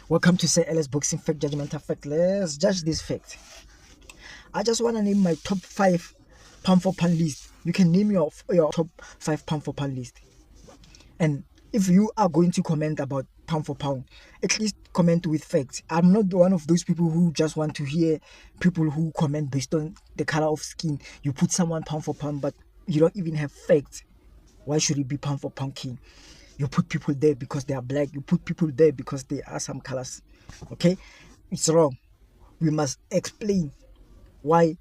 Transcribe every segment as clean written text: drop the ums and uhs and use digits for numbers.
Welcome to Say LS Boxing Fact Judgmental Fact. Let's judge this fact. I just want to name my top 5 pound for pound list. You can name your top 5 pound for pound list. And if you are going to comment about pound for pound, at least comment with facts. I'm not one of those people who just want to hear people who comment based on the color of skin. You put someone pound for pound, but you don't even have facts. Why should it be pound for pound king? You put people there because they are black. You put people there because they are some colors. Okay? It's wrong. We must explain why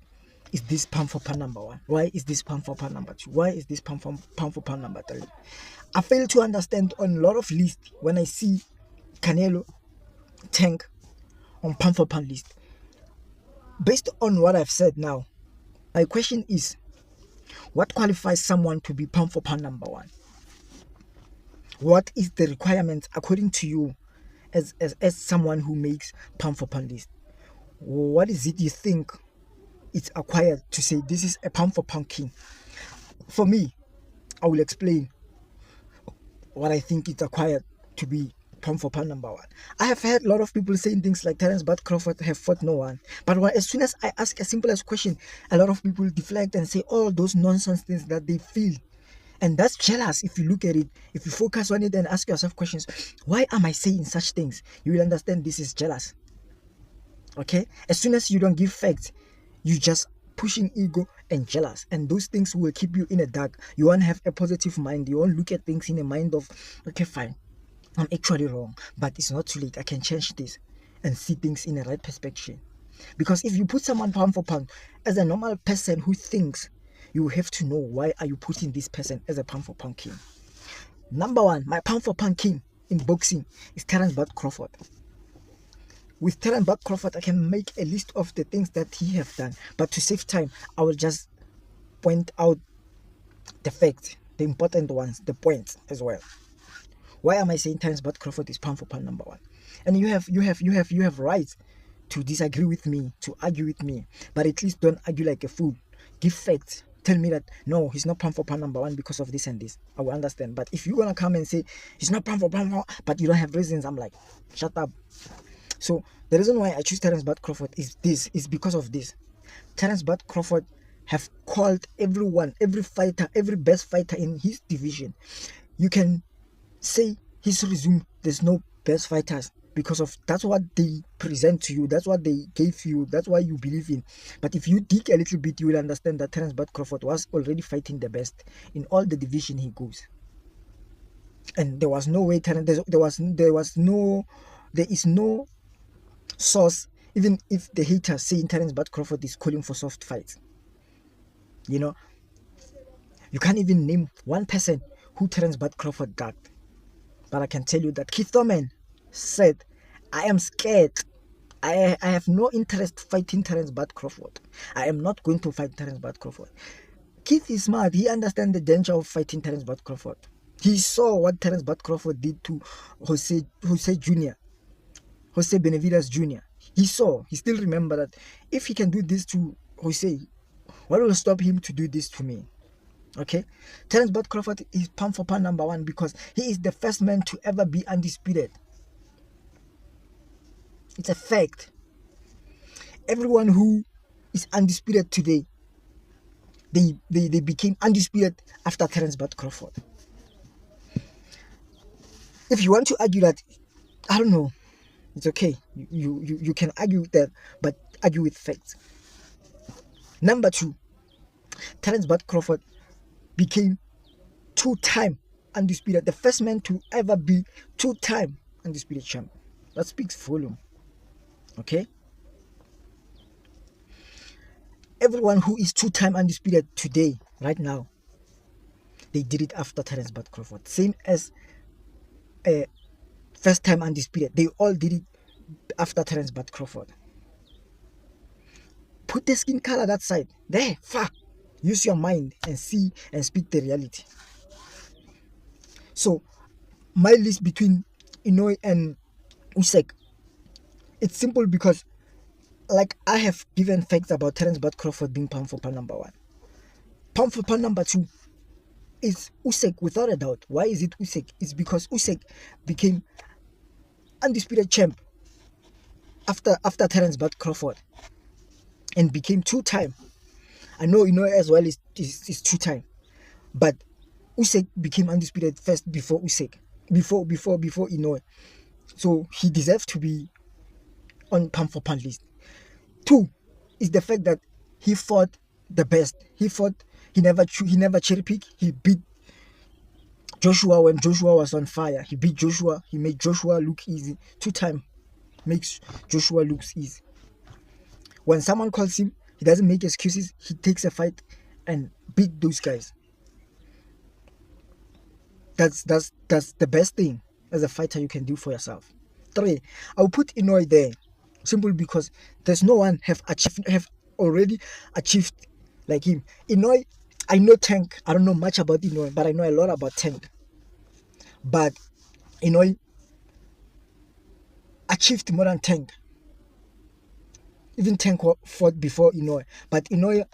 is this pound for pound number 1? Why is this pound for pound number 2? Why is this pound for pound number 3? I fail to understand on a lot of lists when I see Canelo, Tank on pound for pound list. Based on what I've said now, my question is, what qualifies someone to be pound for pound number 1? What is the requirement according to you as someone who makes pound for pound list? What is it you think it's acquired to say this is a pound for pound king? For me, I will explain what I think it's acquired to be pound for pound number 1. I have heard a lot of people saying things like Terence Bud Crawford have fought no one. But as soon as I ask a simple as question, a lot of people deflect and say all those nonsense things that they feel. And that's jealous if you look at it. If you focus on it and ask yourself questions, why am I saying such things? You will understand this is jealous. Okay? As soon as you don't give facts, you just pushing ego and jealous. And those things will keep you in the dark. You won't have a positive mind. You won't look at things in a mind of, okay, fine, I'm actually wrong. But it's not too late. I can change this and see things in the right perspective. Because if you put someone pound for pound, as a normal person who thinks, you have to know why are you putting this person as a pound for pound king. Number 1, my pound for pound king in boxing is Terence Bud Crawford. With Terence Bud Crawford, I can make a list of the things that he have done. But to save time, I will just point out the facts, the important ones, the points as well. Why am I saying Terence Bud Crawford is pound for pound number 1? And you have rights to disagree with me, to argue with me, but at least don't argue like a fool. Give facts. Tell me that no, he's not pound for pound number 1 because of this and this. I will understand. But if you're gonna come and say he's not pound for pound, but you don't have reasons, I'm like, shut up. So the reason why I choose Terence Bud Crawford is because of this. Terence Bud Crawford have called everyone, every fighter, every best fighter in his division. You can say his resume, there's no best fighters because of that's what they present to you, that's what they gave you, that's why you believe in. But if you dig a little bit, you will understand that Terence Bud Crawford was already fighting the best in all the division he goes. And there was no way there is no source, even if the haters saying Terence Bud Crawford is calling for soft fights. You know, you can't even name one person who Terence Bud Crawford got. But I can tell you that Keith Thurman said, I am scared. I have no interest fighting Terence Bud Crawford. I am not going to fight Terence Bud Crawford. Keith is smart. He understands the danger of fighting Terence Bud Crawford. He saw what Terence Bud Crawford did to Jose Benavidez Jr. He still remember that if he can do this to Jose, what will stop him to do this to me? Okay, Terence Bud Crawford is pound for pound number 1 because he is the first man to ever be undisputed. It's a fact. Everyone who is undisputed today, they became undisputed after Terence Bud Crawford. If you want to argue that, I don't know, it's okay. You can argue with that, but argue with facts. Number 2, Terence Bud Crawford became 2-time undisputed, the first man to ever be 2-time undisputed champion. That speaks volume. Okay, everyone who is 2-time undisputed today, right now, they did it after Terence Bud Crawford. Same as a first-time undisputed, they all did it after Terence Bud Crawford. Put the skin color that side there, fuck. Use your mind and see and speak the reality. So, my list between Inoue and Usyk, it's simple because, like, I have given facts about Terence Bud Crawford being pound for pound number 1. Pound for pound number 2 is Usyk without a doubt. Why is it Usyk? It's because Usyk became undisputed champ after Terence Bud Crawford and became two-time. I know as well is two-time, but Usyk became undisputed first before Usyk, before Inoue. So he deserves to be on pound for pound list. Two is the fact that he fought the best. He never cherry pick. He beat Joshua when Joshua was on fire. He beat Joshua. He made Joshua look easy. Two-time makes Joshua looks easy. When someone calls him, he doesn't make excuses. He takes a fight and beat those guys. That's the best thing as a fighter you can do for yourself. Three, I'll put Inoue there, simply because there's no one have already achieved like him. Inoue, I know Tank. I don't know much about Inoue, but I know a lot about Tank. But Inoue achieved more than Tank. Even Tank fought before Inoue, but Inoue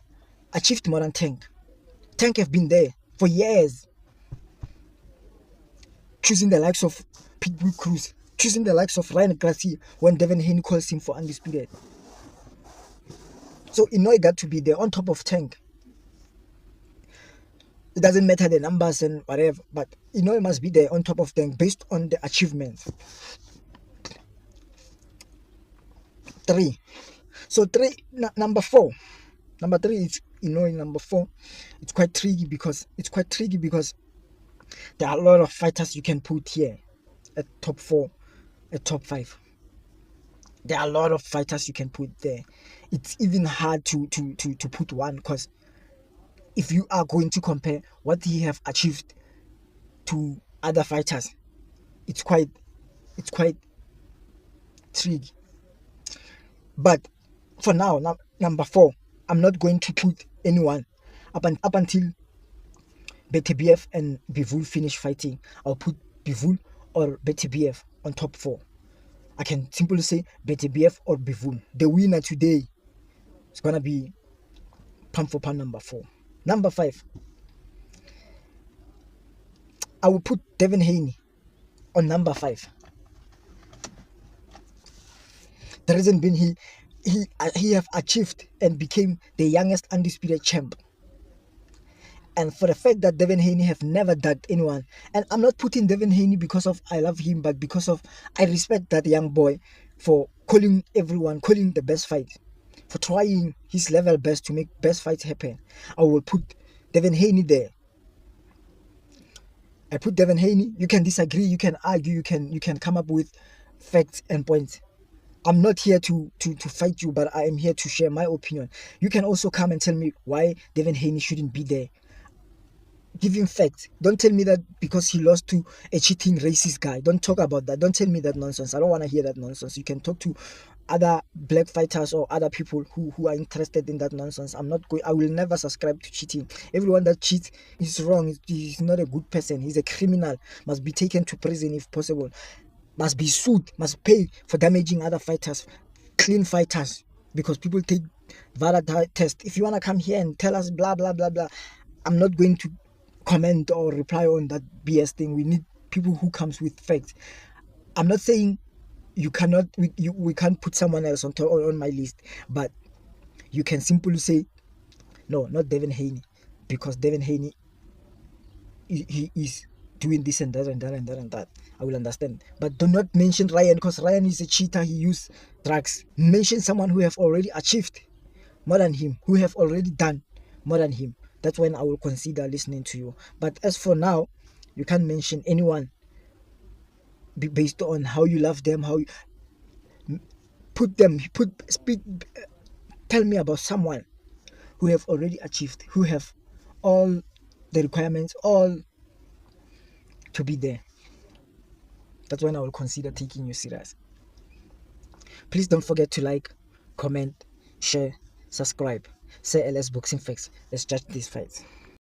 achieved more than Tank. Tank have been there for years, choosing the likes of Pitbull Cruz, choosing the likes of Ryan Garcia when Devin Haney calls him for undisputed. So Inoue got to be there on top of Tank. It doesn't matter the numbers and whatever, but Inoue must be there on top of Tank based on the achievements. Three. So number four. Number three is Inoue. Number four, it's quite tricky because there are a lot of fighters you can put here at top four, at top five. There are a lot of fighters you can put there. It's even hard to put one, because if you are going to compare what he have achieved to other fighters, it's quite tricky. But for now, number four, I'm not going to put anyone up until BTBF and Bivol finish fighting. I'll put Bivol or BTBF on top four. I can simply say BTBF or Bivol. The winner today is gonna be pound for pound number four. Number five, I will put Devin Haney on number five. The reason being, he have achieved and became the youngest undisputed champ. And for the fact that Devin Haney have never ducked anyone, and I'm not putting Devin Haney because of I love him, but because of I respect that young boy for calling the best fight, for trying his level best to make best fights happen. I will put Devin Haney there. I put Devin Haney. You can disagree, you can argue, you can come up with facts and points. I'm not here to fight you, but I am here to share my opinion. You can also come and tell me why Devin Haney shouldn't be there. Give him facts. Don't tell me that because he lost to a cheating racist guy. Don't talk about that. Don't tell me that nonsense. I don't want to hear that nonsense. You can talk to other black fighters or other people who are interested in that nonsense. I will never subscribe to cheating. Everyone that cheats is wrong. He's not a good person. He's a criminal. Must be taken to prison if possible. Must be sued. Must pay for damaging other fighters. Clean fighters. Because people take VADA test. If you want to come here and tell us blah blah blah blah, I'm not going to comment or reply on that BS thing. We need people who comes with facts. I'm not saying we can't put someone else on my list, but you can simply say no, not Devin Haney, because Devin Haney he is doing this and that and that and that and that. I will understand, but do not mention Ryan, because Ryan is a cheater. He used drugs. Mention someone who have already achieved more than him, who have already done more than him. That's when I will consider listening to you. But as for now, you can't mention anyone based on how you love them, how you tell me about someone who have already achieved, who have all the requirements, all to be there. That's when I will consider taking you serious. Please don't forget to like, comment, share, subscribe. Say LS Boxing Facts. Let's judge these fights.